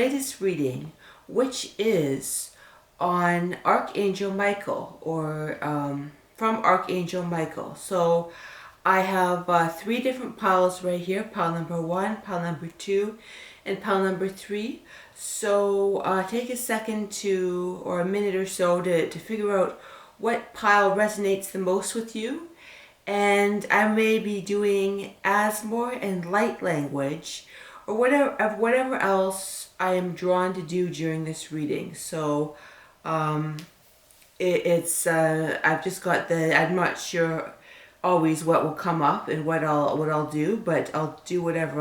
latest reading, which is on Archangel Michael, or from Archangel Michael. So I have 3 different piles right here: pile number 1, pile number 2, and pile number 3. So take a second to, or a minute or so, to figure out what pile resonates the most with you. And I may be doing Asmore and light language, or whatever else I am drawn to do during this reading. So it's I've just got I'm not sure always what will come up and what I'll do, but I'll do whatever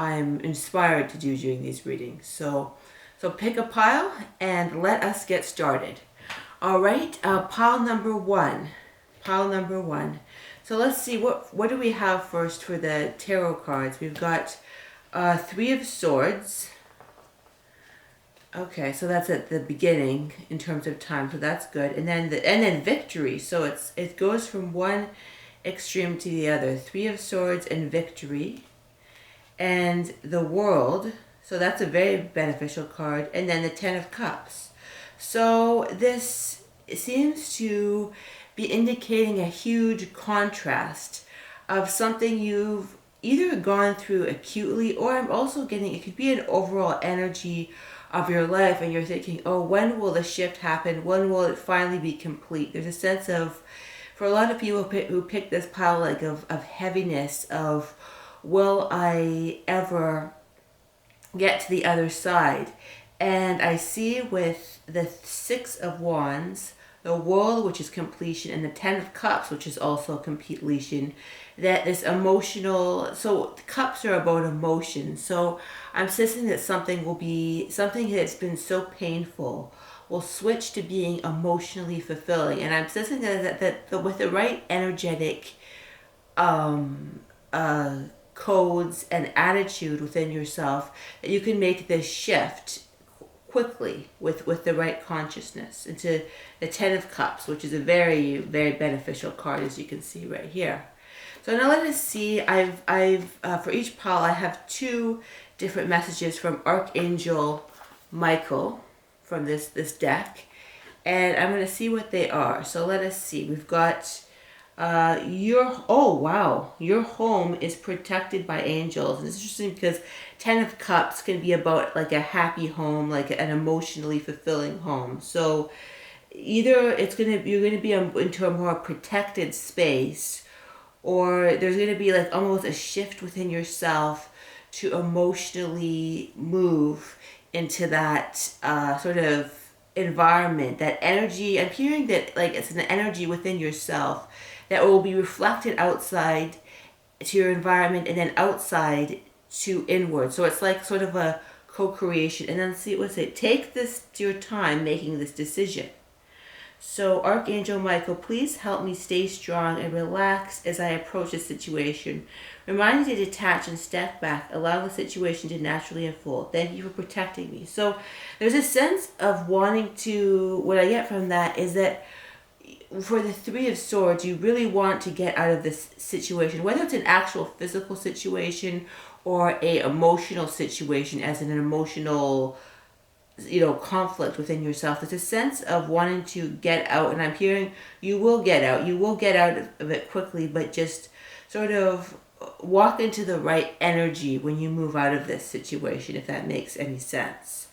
I'm inspired to do during these readings. So pick a pile and let us get started. All right, pile number 1. Pile number 1. So let's see, what do we have first for the tarot cards? We've got 3 of Swords. Okay, so that's at the beginning in terms of time, so that's good. And then Victory. So it goes from one extreme to the other. 3 of Swords and Victory. And the World. So that's a very beneficial card. And then the 10 of Cups. So this seems to be indicating a huge contrast of something you've either gone through acutely, or I'm also getting, it could be an overall energy of your life, and you're thinking, oh, when will the shift happen? When will it finally be complete? There's a sense of, for a lot of people who pick this pile, like of heaviness, of will I ever get to the other side? And I see with the 6 of Wands, the World, which is completion, and the 10 of Cups, which is also completion, that this emotional, so the cups are about emotion. So I'm sensing that something that's been so painful will switch to being emotionally fulfilling. And I'm sensing that with the right energetic codes and attitude within yourself, that you can make this shift quickly with the right consciousness into the 10 of Cups, which is a very, very beneficial card, as you can see right here. So now let us see. I've for each pile I have 2 different messages from Archangel Michael from this deck, and I'm going to see what they are. So let us see. We've got your home is protected by angels. And it's interesting because 10 of Cups can be about like a happy home, like an emotionally fulfilling home. So either you're gonna be into a more protected space, or there's going to be like almost a shift within yourself to emotionally move into that sort of environment, that energy. I'm hearing that like it's an energy within yourself that will be reflected outside to your environment, and then outside to inward. So it's like sort of a co-creation. And then see, what's it? Take this to your time making this decision. So Archangel Michael, please help me stay strong and relax as I approach the situation. Remind me to detach and step back, allow the situation to naturally unfold. Thank you for protecting me. So there's a sense of wanting to, what I get from that is that for the 3 of Swords, you really want to get out of this situation, whether it's an actual physical situation or a emotional situation, as in an emotional conflict within yourself. There's a sense of wanting to get out, and I'm hearing you will get out. You will get out of it quickly, but just sort of walk into the right energy when you move out of this situation, if that makes any sense.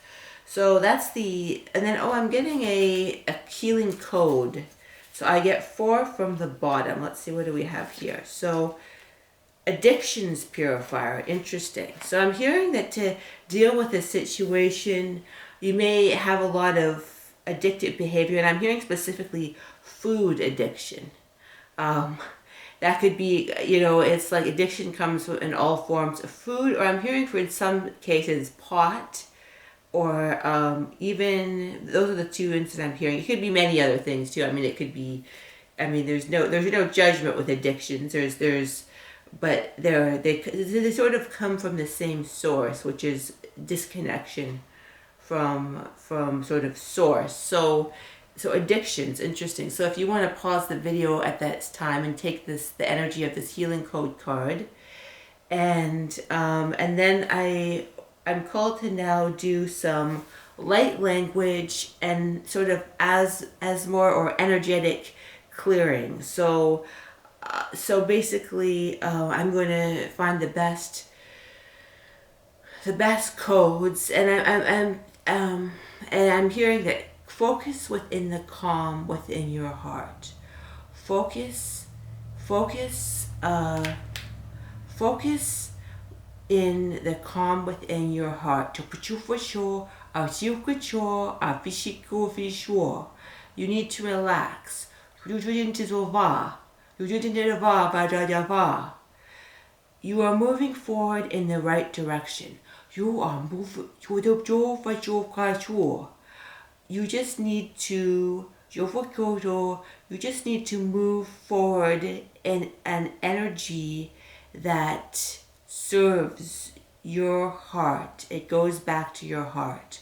So that's and then, I'm getting a healing code. So I get 4 from the bottom. Let's see, what do we have here? So addictions purifier, interesting. So I'm hearing that to deal with this situation, you may have a lot of addictive behavior, and I'm hearing specifically food addiction. That could be, it's like addiction comes in all forms of food, or I'm hearing in some cases pot, or even, those are the 2 instances I'm hearing. It could be many other things too. It could be, there's no judgment with addictions. But they sort of come from the same source, which is disconnection from sort of source. So addictions, interesting. So if you want to pause the video at that time and take the energy of this healing code card, and then I'm called to now do some light language and sort of as more or energetic clearing. So basically, I'm going to find the best codes, and I'm hearing that focus within the calm within your heart. Focus, focus, focus in the calm within your heart. You need to relax. You are moving forward in the right direction. You just need to move forward in an energy that serves your heart. It goes back to your heart.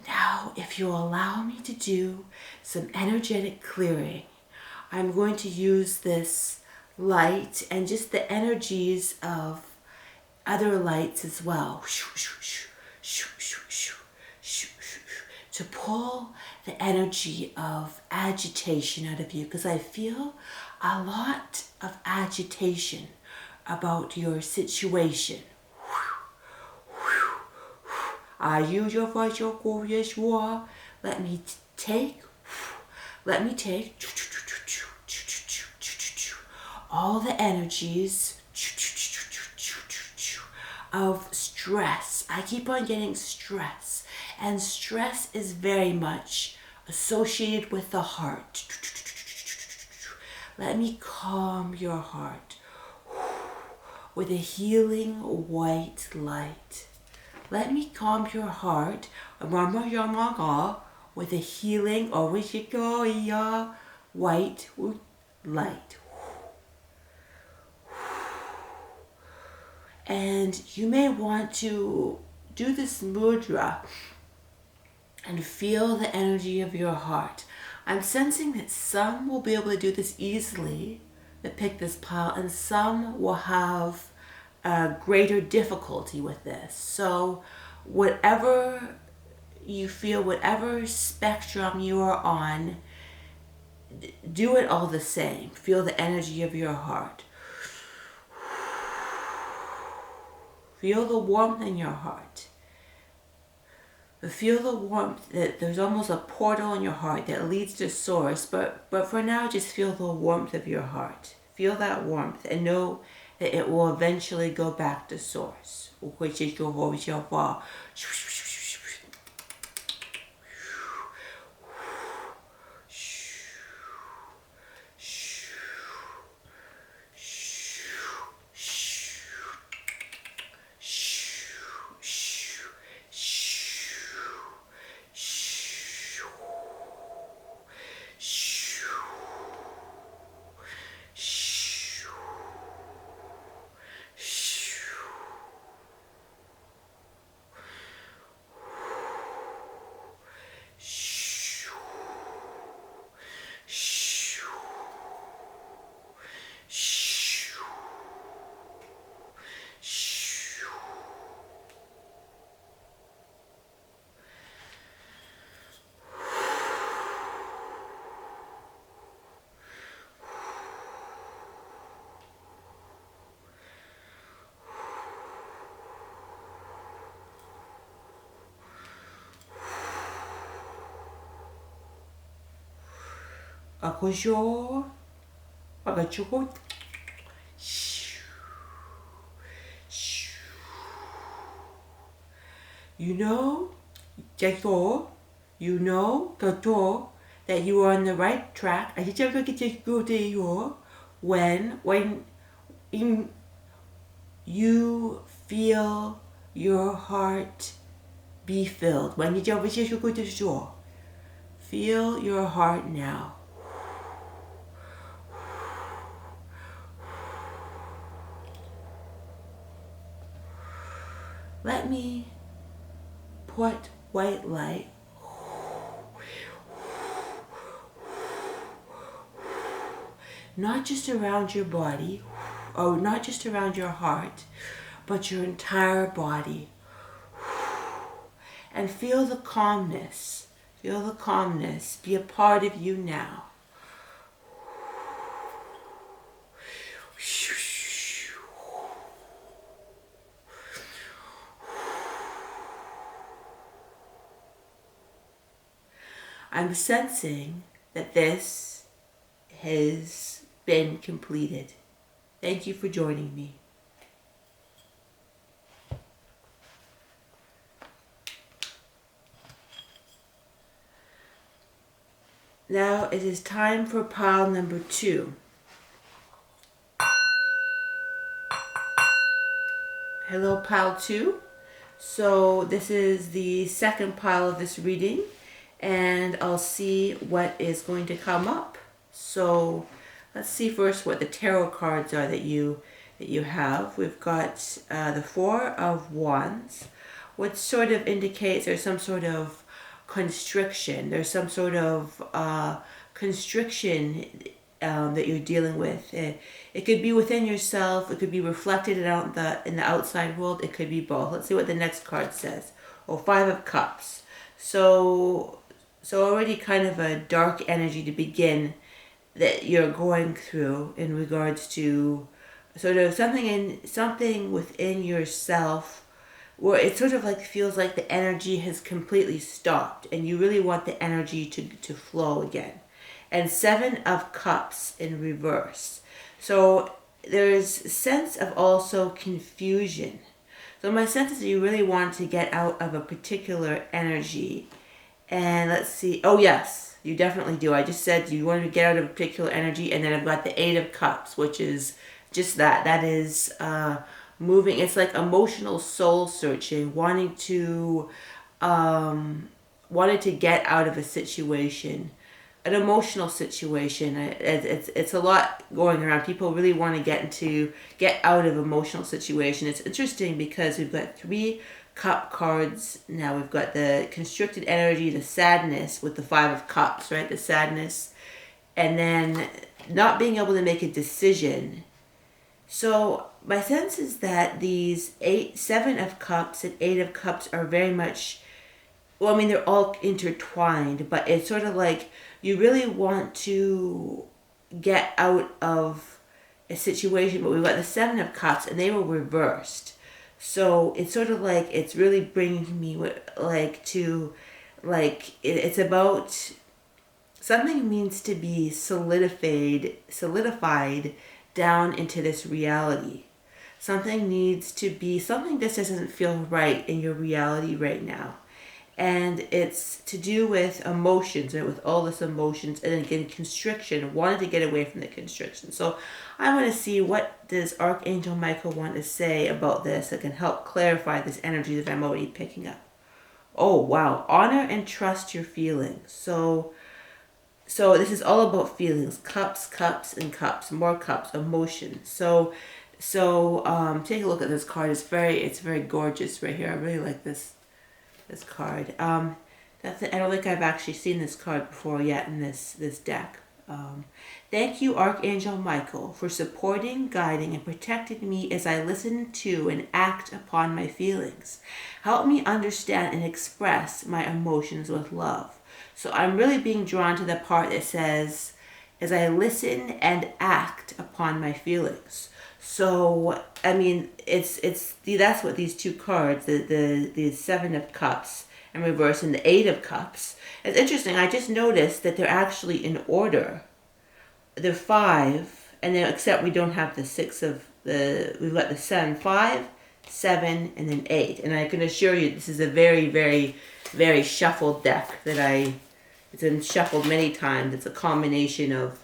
Now, if you allow me to do some energetic clearing, I'm going to use this light and just the energies of other lights as well to pull the energy of agitation out of you, because I feel a lot of agitation about your situation. Let me take all the energies of stress. I keep on getting stress, and stress is very much associated with the heart. Let me calm your heart with a healing white light. Let me calm your heart with a healing white light. And you may want to do this mudra and feel the energy of your heart. I'm sensing that some will be able to do this easily, that pick this pile, and some will have greater difficulty with this. So whatever you feel, whatever spectrum you are on, do it all the same. Feel the energy of your heart. Feel the warmth in your heart. Feel the warmth, that there's almost a portal in your heart that leads to source, but for now just feel the warmth of your heart. Feel that warmth and know that it will eventually go back to source. Akojo, agachuko. You know, Jaco, Gato, that you are on the right track. I just have to go to you when you feel your heart be filled. When you go to the shore, feel your heart now. Let me put white light not just around your body, or not just around your heart, but your entire body. And feel the calmness. Feel the calmness be a part of you now. I'm sensing that this has been completed. Thank you for joining me. Now it is time for pile number 2. Hello, pile 2. So this is the second pile of this reading, and I'll see what is going to come up. So let's see first what the tarot cards are that you have. We've got the 4 of Wands, which sort of indicates there's some sort of constriction. There's some sort of constriction that you're dealing with. It could be within yourself. It could be reflected in the outside world. It could be both. Let's see what the next card says. 5 of Cups. So already kind of a dark energy to begin that you're going through in regards to sort of something within yourself where it sort of like feels like the energy has completely stopped and you really want the energy to flow again. And 7 of Cups in reverse. So there's a sense of also confusion. So my sense is that you really want to get out of a particular energy. And let's see. Oh, yes, you definitely do. I just said you want to get out of a particular energy. And then I've got the 8 of Cups, which is just that. That is moving. It's like emotional soul searching, wanting to get out of a situation, an emotional situation. It's a lot going around. People really want to get out of emotional situation. It's interesting because we've got 3 Cup cards now. We've got the constricted energy, the sadness with the 5 of Cups, right? The sadness, and then not being able to make a decision. So my sense is that these 7 of Cups and 8 of Cups are very much, well, I mean, they're all intertwined, but it's sort of like you really want to get out of a situation, but we've got the 7 of Cups and they were reversed. So it's sort of like it's really bringing me it's about something needs to be solidified down into this reality. Something this doesn't feel right in your reality right now. And it's to do with emotions, right? With all this emotions, and again, constriction, wanting to get away from the constriction. So I want to see what does Archangel Michael want to say about this that can help clarify this energy that I'm already picking up. Oh, wow. Honor and trust your feelings. So this is all about feelings. Cups, and cups. More cups. Emotions. So take a look at this card. It's very gorgeous right here. I really like this card. I don't think I've actually seen this card before yet in this deck. Thank you, Archangel Michael, for supporting, guiding, and protecting me as I listen to and act upon my feelings. Help me understand and express my emotions with love. So I'm really being drawn to the part that says, as I listen and act upon my feelings. So, I mean, that's what these 2 cards, the 7 of Cups in reverse and the 8 of Cups. It's interesting. I just noticed that they're actually in order. They're 5, and then except we don't have the 6 of we've got the 7, 5, 7, and then 8. And I can assure you this is a very, very, very shuffled deck it's been shuffled many times. It's a combination of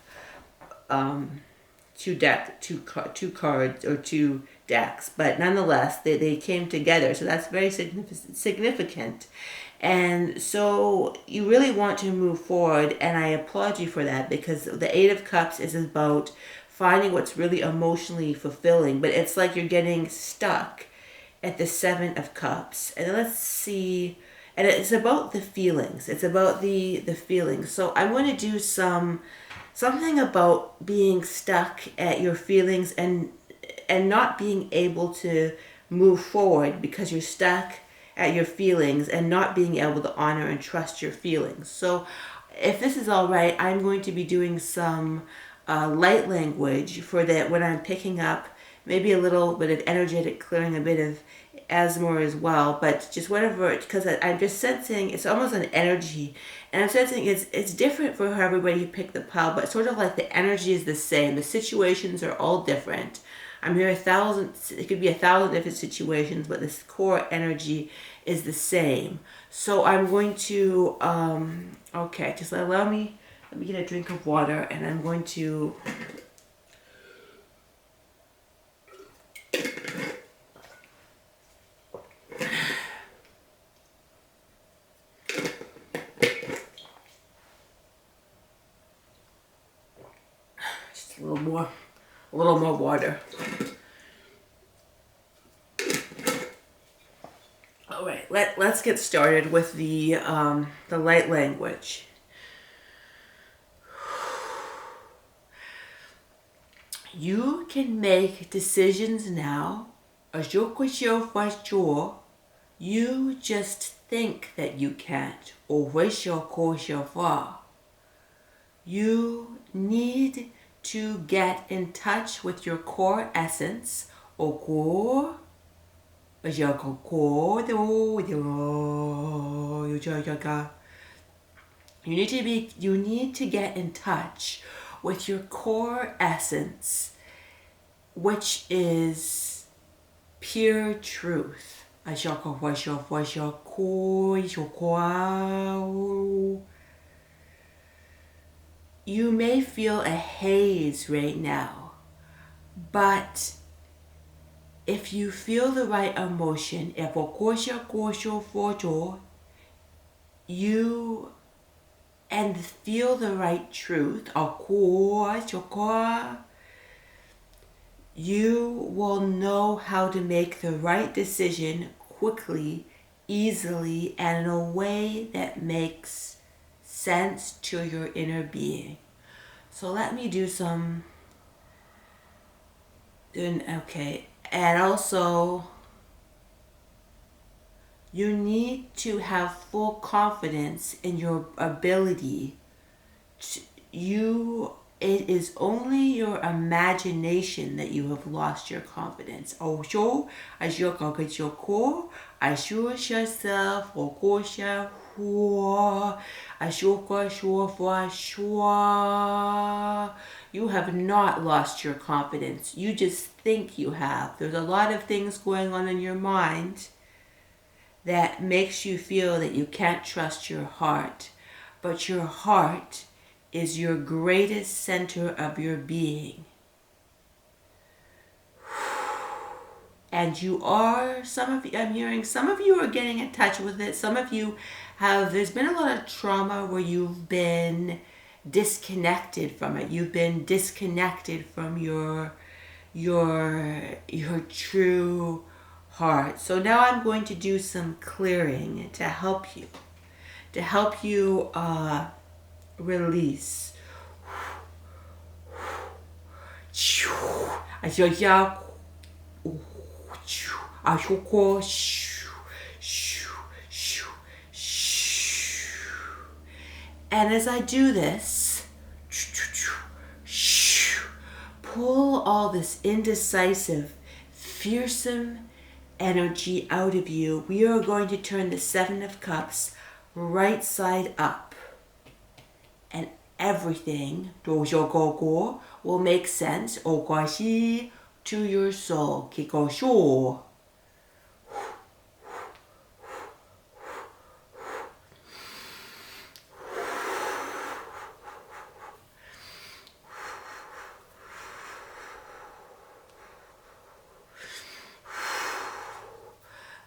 2 cards or 2 decks, but nonetheless they came together, so that's very significant. And so you really want to move forward, and I applaud you for that, because the 8 of Cups is about finding what's really emotionally fulfilling, but it's like you're getting stuck at the 7 of Cups. And let's see, and it's about the feelings. It's about the feelings. So I'm going to do some something about being stuck at your feelings and not being able to move forward because you're stuck at your feelings and not being able to honor and trust your feelings. So if this is all right, I'm going to be doing some light language for that when I'm picking up maybe a little bit of energetic clearing, a bit of asthma as well, but just whatever, because I'm just sensing it's almost an energy, and I'm sensing it's different for everybody who picked the pile, but sort of like the energy is the same. The situations are all different. I'm here 1,000. It could be 1,000 different situations, but this core energy is the same. So I'm going to okay, just allow me. Let me get a drink of water, and I'm going to. Just a little more water. All right, let's get started with the light language. You can make decisions now. You just think that you can't. You need to get in touch with your core essence. You need to get in touch with your core essence, which is pure truth. You may feel a haze right now, but if you feel the right emotion, you and feel the right truth, you will know how to make the right decision quickly, easily, and in a way that makes sense to your inner being. So let me do some. Okay, and also you need to have full confidence in your ability. It is only your imagination that you have lost your confidence. Also, assure yourself, you have not lost your confidence. You just think you have. There's a lot of things going on in your mind that makes you feel that you can't trust your heart. But your heart is your greatest center of your being. And you are, I'm hearing some of you are getting in touch with it. Some of you there's been a lot of trauma where you've been disconnected from it. You've been disconnected from your true heart. So now I'm going to do some clearing to help you release. And as I do this, pull all this indecisive, fearsome energy out of you. We are going to turn the Seven of Cups right side up. And everything will make sense to your soul.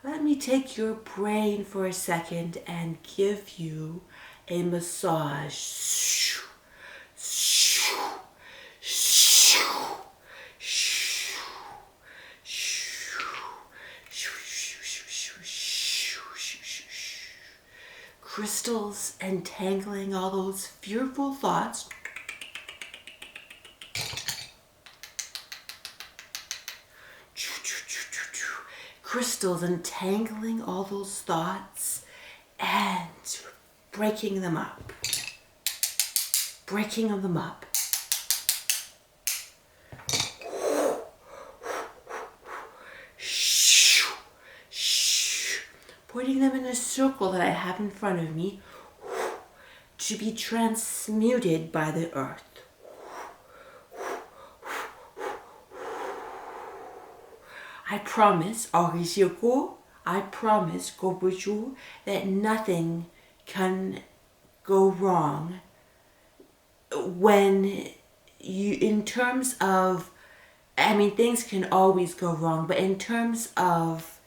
Let me take your brain for a second and give you a massage. Crystals entangling all those fearful thoughts. crystals, untangling all those thoughts and breaking them up. Breaking them up. Putting them in a circle that I have in front of me to be transmuted by the earth. I promise, I promise, that nothing can go wrong when you, in terms of, things can always go wrong, but in terms of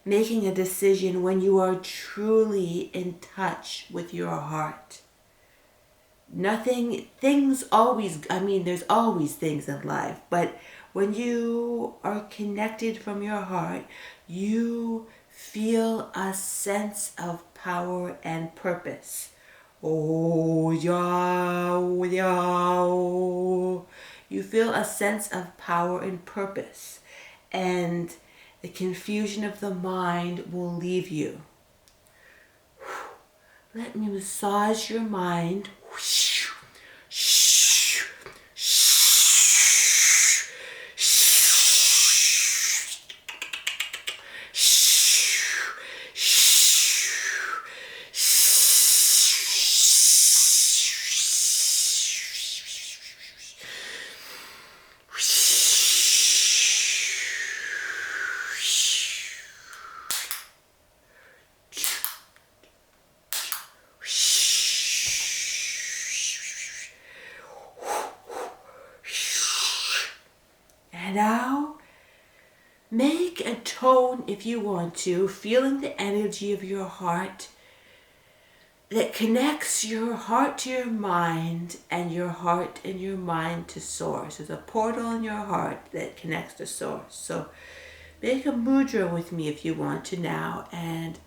making a decision when you are truly in touch with your heart. There's always things in life, but when you are connected from your heart, you feel a sense of power and purpose. Oh, yeah, yeah. You feel a sense of power and purpose, and the confusion of the mind will leave you. Let me massage your mind. Now, make a tone if you want to, feeling the energy of your heart that connects your heart to your mind and your heart and your mind to source. There's a portal in your heart that connects to source. So make a mudra with me if you want to now, and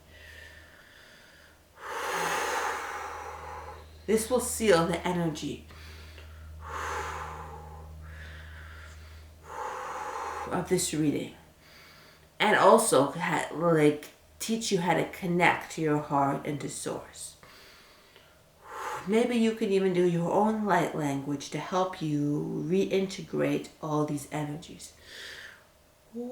this will seal the energy of this reading, and also teach you how to connect to your heart and to source. Maybe you can even do your own light language to help you reintegrate all these energies. Feel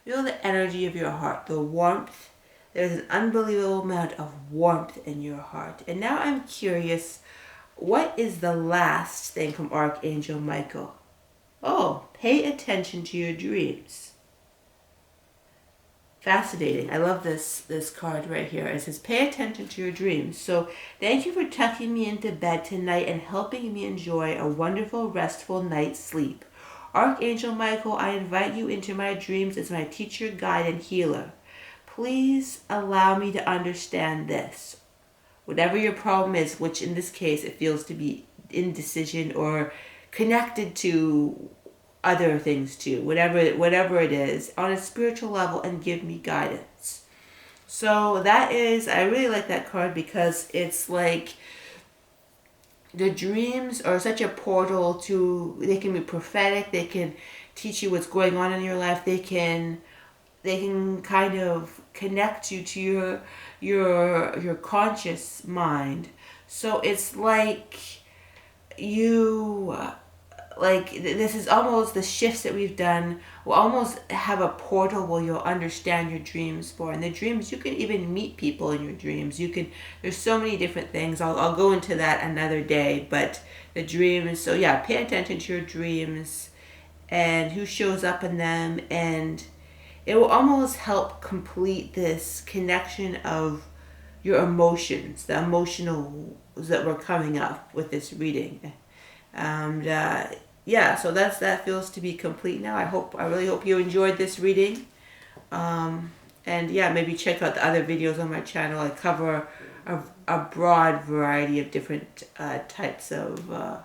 the energy of your heart, the warmth. There's an unbelievable amount of warmth in your heart. And now I'm curious, what is the last thing from Archangel Michael? Oh, pay attention to your dreams. Fascinating. I love this card right here. It says, pay attention to your dreams. So thank you for tucking me into bed tonight and helping me enjoy a wonderful, restful night's sleep. Archangel Michael, I invite you into my dreams as my teacher, guide, and healer. Please allow me to understand this. Whatever your problem is, which in this case it feels to be indecision or connected to other things too, whatever it is, on a spiritual level, and give me guidance. So that is, I really like that card because it's like the dreams are such a portal to, they can be prophetic, they can teach you what's going on in your life, they can kind of connect you to your conscious mind. So it's like this is almost the shifts that we've done will almost have a portal where you'll understand your dreams more. And the dreams, you can even meet people in your dreams. There's so many different things. I'll go into that another day, but the dreams, so yeah, pay attention to your dreams and who shows up in them, and it will almost help complete this connection of your emotions, the emotionals that were coming up with this reading. And so that feels to be complete now. I really hope you enjoyed this reading. Maybe check out the other videos on my channel. I cover a broad variety of different types of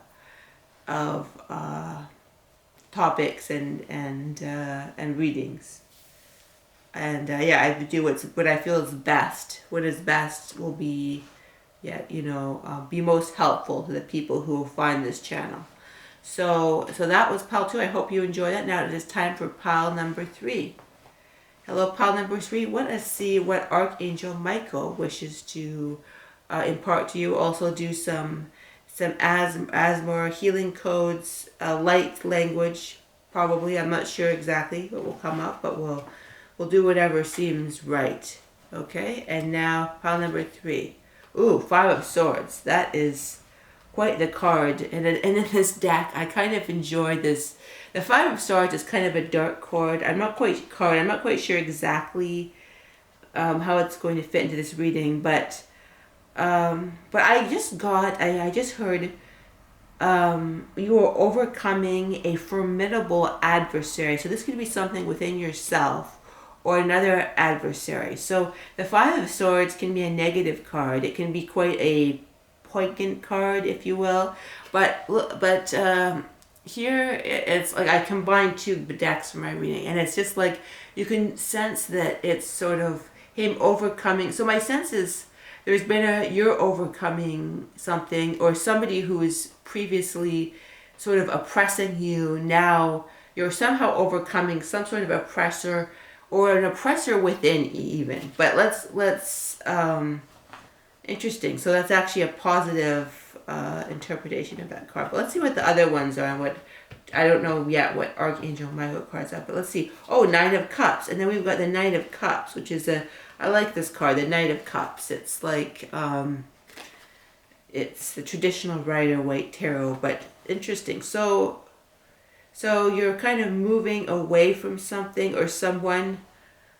topics and readings. And I do what I feel is best. What is best will be, be most helpful to the people who will find this channel. So that was pile 2. I hope you enjoyed that. Now it is time for pile number 3. Hello, pile number 3. Let us see what Archangel Michael wishes to impart to you. Also do some asthma healing codes, light language, probably. I'm not sure exactly what will come up, but we'll do whatever seems right. Okay, and now pile number 3. Ooh, 5 of Swords. That is quite the card. And in this deck, I kind of enjoy this. The 5 of Swords is kind of a dark card. I'm not quite sure exactly how it's going to fit into this reading, but I just heard you are overcoming a formidable adversary. So this could be something within yourself or another adversary. So the 5 of Swords can be a negative card. It can be quite a poignant card, if you will. But here it's like I combined 2 decks for my reading, and it's just like you can sense that it's sort of him overcoming. So my sense is you're overcoming something, or somebody who was previously sort of oppressing you. Now you're somehow overcoming some sort of oppressor, or an oppressor within even. But let's interesting. So that's actually a positive interpretation of that card. But let's see what the other ones are, and what I don't know yet what Archangel Michael cards are. But let's see. Oh, 9 of Cups, and then we've got the Knight of Cups, which is I like this card, the Knight of Cups. It's like it's the traditional Rider-Waite tarot, but interesting. So you're kind of moving away from something or someone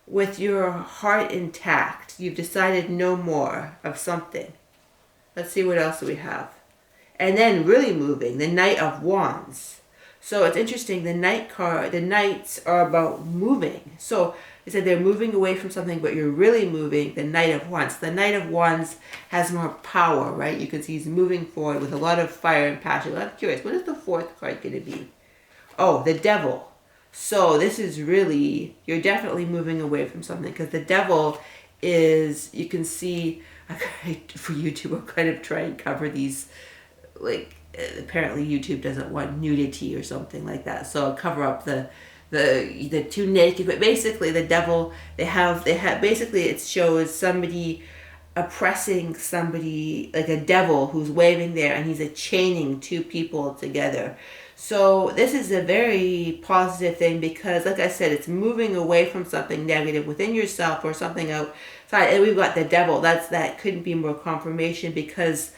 with your heart intact. You've decided no more of something. Let's see what else we have. And then really moving, the Knight of Wands. So it's interesting, the Knights are about moving. So it said they're moving away from something, but you're really moving, the Knight of Wands. The Knight of Wands has more power, right? You can see he's moving forward with a lot of fire and passion. I'm curious, what is the 4th card going to be? Oh, the Devil. So this is really, you're definitely moving away from something, because the Devil is, you can see, for YouTube, I'll kind of try and cover these, like, apparently YouTube doesn't want nudity or something like that, so I'll cover up the too naked. But basically the Devil, they have basically it shows somebody oppressing somebody, like a devil who's waving there, and he's chaining 2 people together. So this is a very positive thing, because like I said, it's moving away from something negative within yourself or something outside. And we've got the Devil. That couldn't be more confirmation, because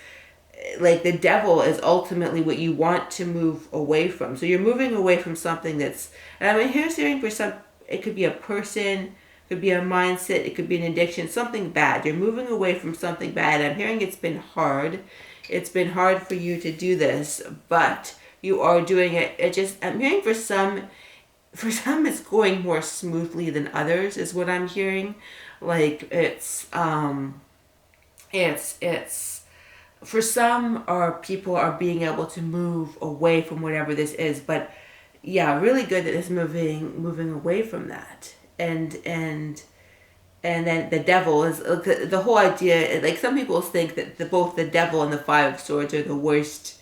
like the Devil is ultimately what you want to move away from. So you're moving away from something that's, and I'm hearing for some, it could be a person, it could be a mindset, it could be an addiction, something bad. You're moving away from something bad. I'm hearing it's been hard. It's been hard for you to do this, but you are doing it. I'm hearing for some it's going more smoothly than others, is what I'm hearing. Like it's for some, people are being able to move away from whatever this is, but yeah, really good that it's moving away from that. And then the Devil is the whole idea. Like some people think that both the Devil and the 5 of Swords are the worst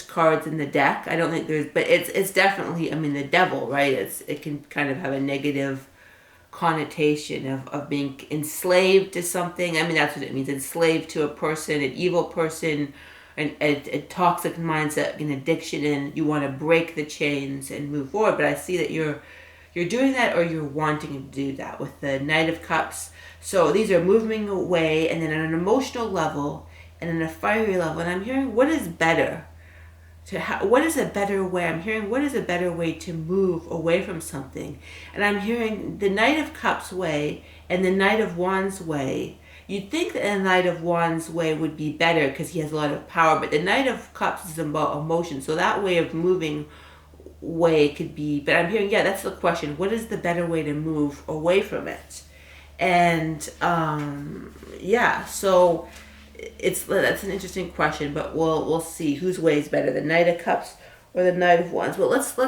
cards in the deck. I don't think but it's definitely, I mean, the Devil, right? It can kind of have a negative connotation of being enslaved to something. I mean, that's what it means, enslaved to a person, an evil person, a toxic mindset, an addiction, and you want to break the chains and move forward. But I see that you're doing that, or you're wanting to do that with the Knight of Cups. So these are moving away, and then on an emotional level and on a fiery level. And I'm hearing, what is better? What is a better way? I'm hearing, what is a better way to move away from something? And I'm hearing the Knight of Cups way and the Knight of Wands way. You'd think that the Knight of Wands way would be better because he has a lot of power, but the Knight of Cups is about emotion. So that way of moving way could be, but I'm hearing, yeah, that's the question. What is the better way to move away from it? And yeah, so that's an interesting question, but we'll see whose way is better, the Knight of Cups or the Knight of Wands. Well, let's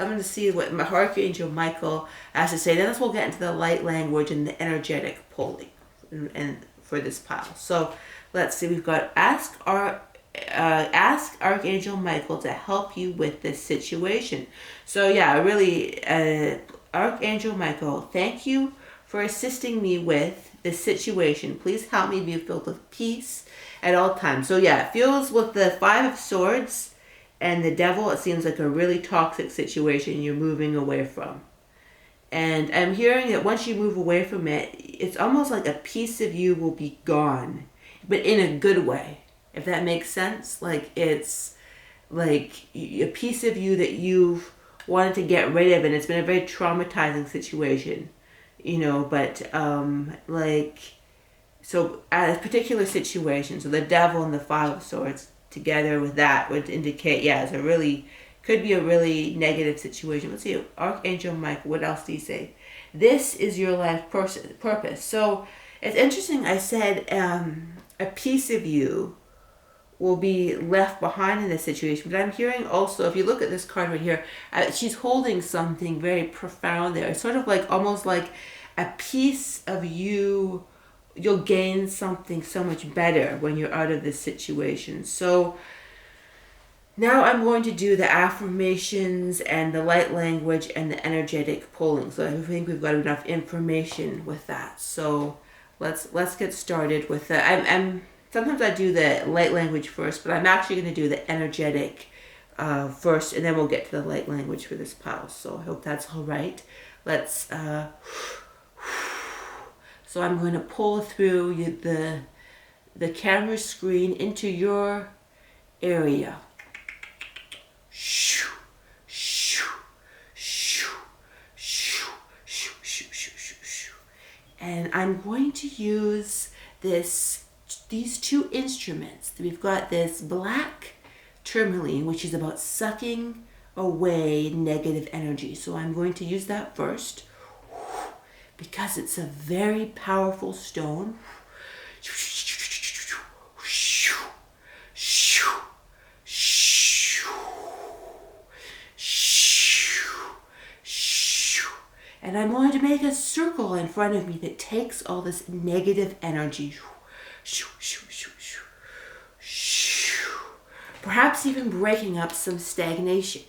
I'm going to see what my Archangel Michael has to say. Then we'll get into the light language and the energetic pulling and for this pile. So let's see. We've got ask ask Archangel Michael to help you with this situation. So yeah, really, Archangel Michael, thank you for assisting me with this situation. Please help me be filled with peace at all times. So yeah, it feels with the Five of Swords and the Devil, it seems like a really toxic situation you're moving away from. And I'm hearing that once you move away from it, it's almost like a piece of you will be gone, but in a good way, if that makes sense. Like it's like a piece of you that you've wanted to get rid of, and it's been a very traumatizing situation, but like, so at a particular situation, so the Devil and the Five of Swords together with that would indicate, yeah, it's a really, could be a really negative situation. Let's see, Archangel Michael, what else do you say? This is your life purpose. So it's interesting, I said a piece of you will be left behind in this situation. But I'm hearing also, if you look at this card right here, she's holding something very profound there. It's sort of like, almost like a piece of you, you'll gain something so much better when you're out of this situation. So now I'm going to do the affirmations and the light language and the energetic pulling. So I think we've got enough information with that. So let's get started with that. I'm sometimes I do the light language first, but I'm actually going to do the energetic first, and then we'll get to the light language for this pile. So I hope that's all right. Let's. So I'm going to pull through the camera screen into your area. And I'm going to use these two instruments. We've got this black tourmaline, which is about sucking away negative energy. So I'm going to use that first because it's a very powerful stone. And I'm going to make a circle in front of me that takes all this negative energy. Perhaps even breaking up some stagnation.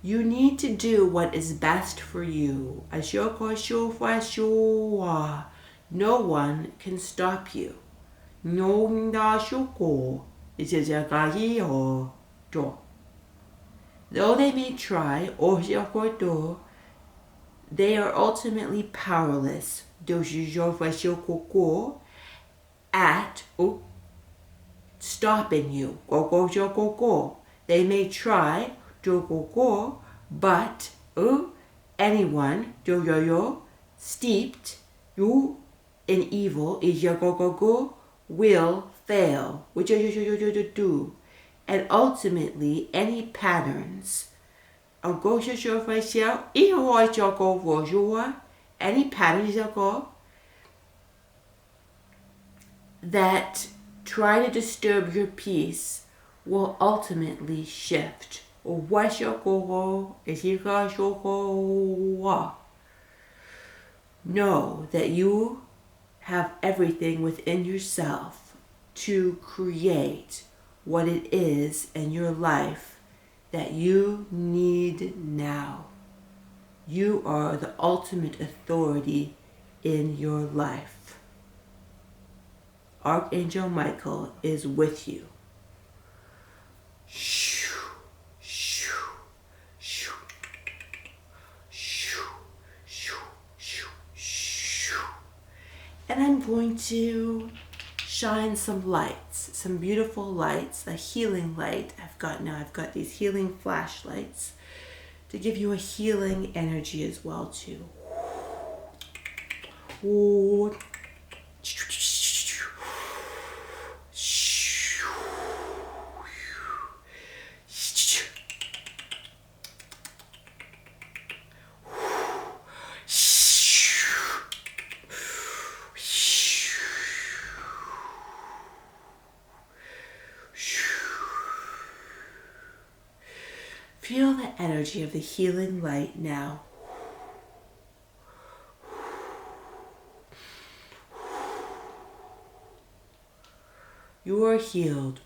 You need to do what is best for you. No one can stop you. Though they may try, they are ultimately powerless at stopping you. They may try, but anyone steeped in evil will fail. And ultimately, any patterns any patterns that try to disturb your peace will ultimately shift. Know that you have everything within yourself to create what it is in your life that you need now. You are the ultimate authority in your life. Archangel Michael is with you. And I'm going to shine some lights, some beautiful lights, a healing light I've got these healing flashlights to give you a healing energy as well too. Feel the energy of the healing light now. You are healed.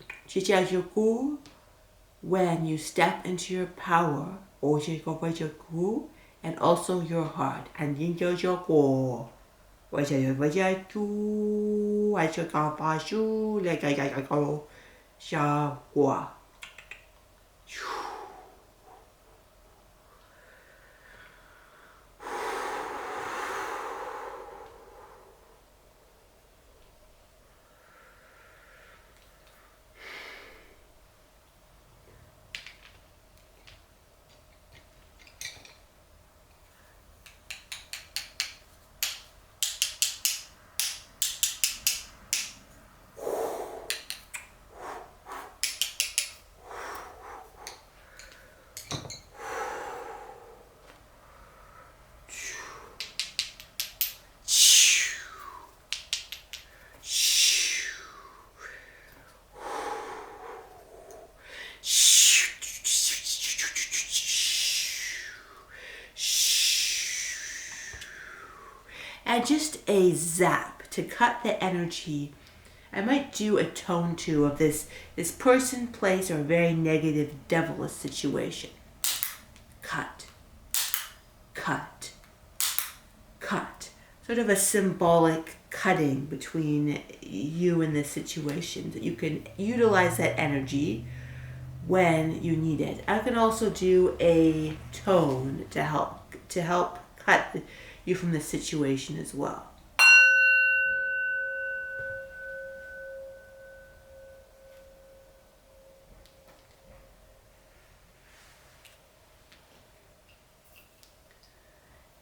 When you step into your power, and also your heart. And just a zap to cut the energy. I might do a tone too of this person, place, or very negative devilish situation. Cut, cut, cut. Sort of a symbolic cutting between you and this situation, that you can utilize that energy when you need it. I can also do a tone to help cut you from the situation as well.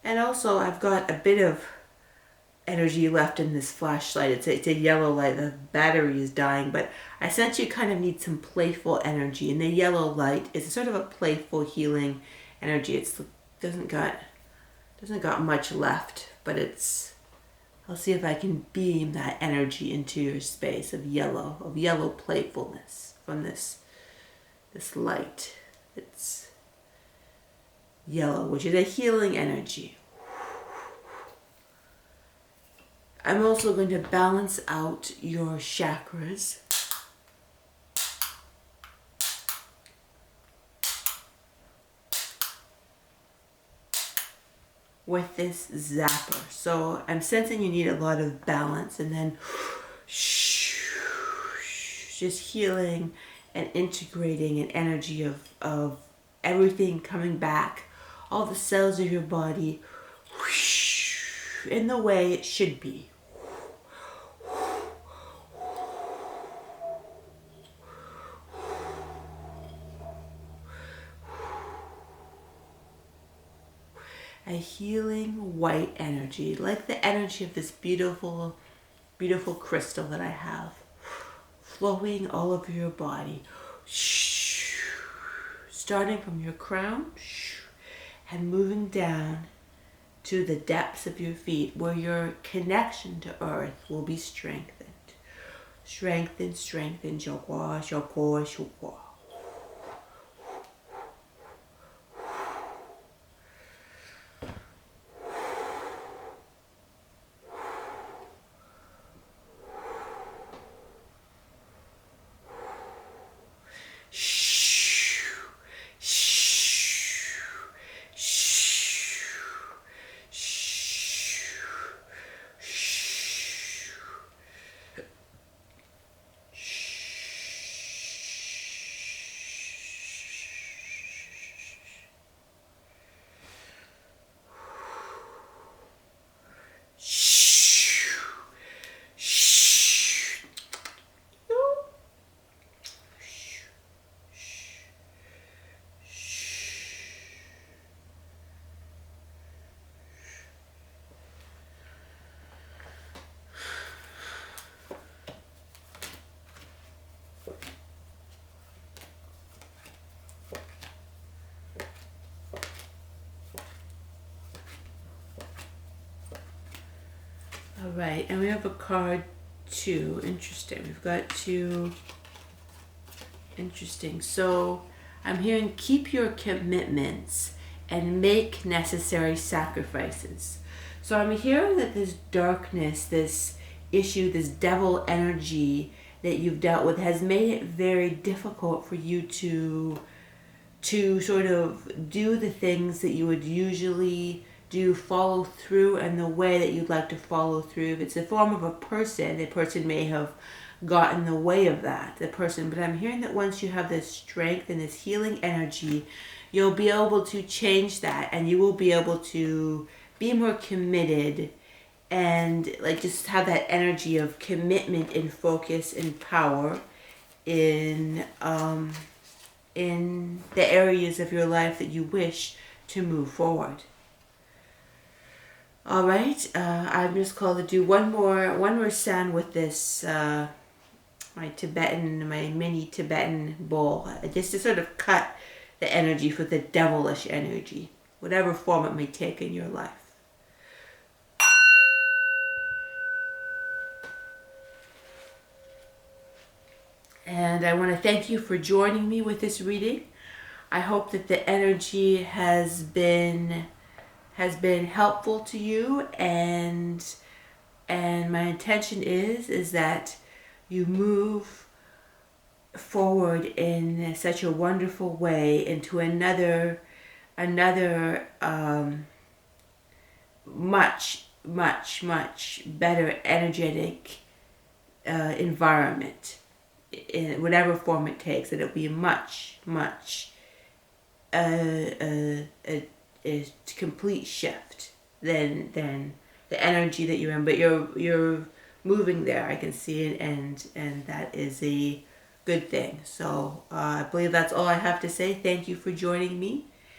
And also, I've got a bit of energy left in this flashlight. It's a yellow light. The battery is dying, but I sense you kind of need some playful energy. And the yellow light is sort of a playful healing energy. It doesn't got much left, but I'll see if I can beam that energy into your space of yellow playfulness from this light. It's yellow, which is a healing energy. I'm also going to balance out your chakras. With this zapper. So I'm sensing you need a lot of balance, and then just healing and integrating an energy of everything coming back, all the cells of your body in the way it should be. A healing white energy, like the energy of this beautiful, beautiful crystal that I have, flowing all over your body, starting from your crown and moving down to the depths of your feet, where your connection to earth will be strengthened. Strengthen, strengthen, shokwa, shokwa, shokwa. All right, and we have a card 2. Interesting. We've got 2. Interesting. So I'm hearing keep your commitments and make necessary sacrifices. So I'm hearing that this darkness, this issue, this devil energy that you've dealt with has made it very difficult for you to sort of do the things that you would usually do, follow through in the way that you'd like to follow through. If it's a form of a person, the person may have got in the way of that, the person. But I'm hearing that once you have this strength and this healing energy, you'll be able to change that, and you will be able to be more committed and like just have that energy of commitment and focus and power in the areas of your life that you wish to move forward. All right, I'm just called to do one more sound with this my mini Tibetan bowl, just to sort of cut the energy for the devilish energy, whatever form it may take in your life. And I want to thank you for joining me with this reading. I hope that the energy has been helpful to you, and my intention is that you move forward in such a wonderful way into another much better energetic environment, in whatever form it takes, that it'll be a complete shift than the energy that you're in. But you're moving there, I can see it, and that is a good thing. So I believe that's all I have to say. Thank you for joining me,